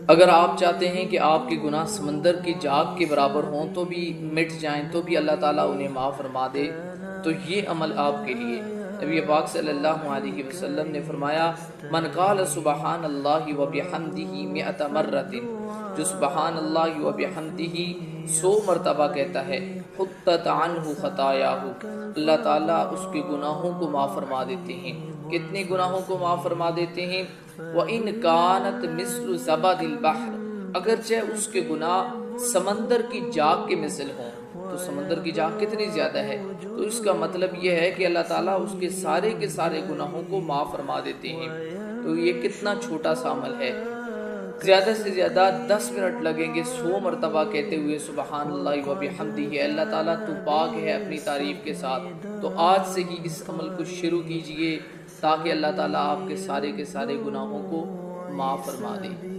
اگر آپ چاہتے ہیں کہ آپ کے گناہ سمندر کی جاگ کے برابر ہوں تو بھی مٹ جائیں، تو بھی اللہ تعالیٰ انہیں معاف فرما دے، تو یہ عمل آپ کے لیے۔ نبی پاک صلی اللہ علیہ وسلم نے فرمایا من قال سبحان اللہ وبحمدہ مئۃ مرۃ، جو سبحان اللہ وبحمدہ 100 مرتبہ کہتا ہے، حطت عنہ خطایاہ، اللہ تعالیٰ اس کے گناہوں کو معاف فرما دیتے ہیں۔ کتنے گناہوں کو معاف فرما دیتے ہیں؟ وَإِن كَانَتْ مِثْلُ زَبَدِ الْبَحْرِ، اگرچہ اس کے گناہ سمندر کی جاگ کے مثل ہوں۔ تو سمندر کی جاگ کتنی زیادہ ہے؟ تو اس کا مطلب یہ ہے کہ اللہ تعالیٰ اس کے سارے گناہوں کو معاف فرما دیتے ہیں۔ تو یہ کتنا چھوٹا سا عمل ہے۔ زیادہ سے زیادہ 10 منٹ لگیں گے 100 مرتبہ کہتے ہوئے سبحان اللہ وبحمدہ، اللہ تعالیٰ تو پاک ہے اپنی تعریف کے ساتھ۔ تو آج سے ہی اس عمل کو شروع کیجئے تاکہ اللہ تعالیٰ آپ کے سارے گناہوں کو معاف فرما دے۔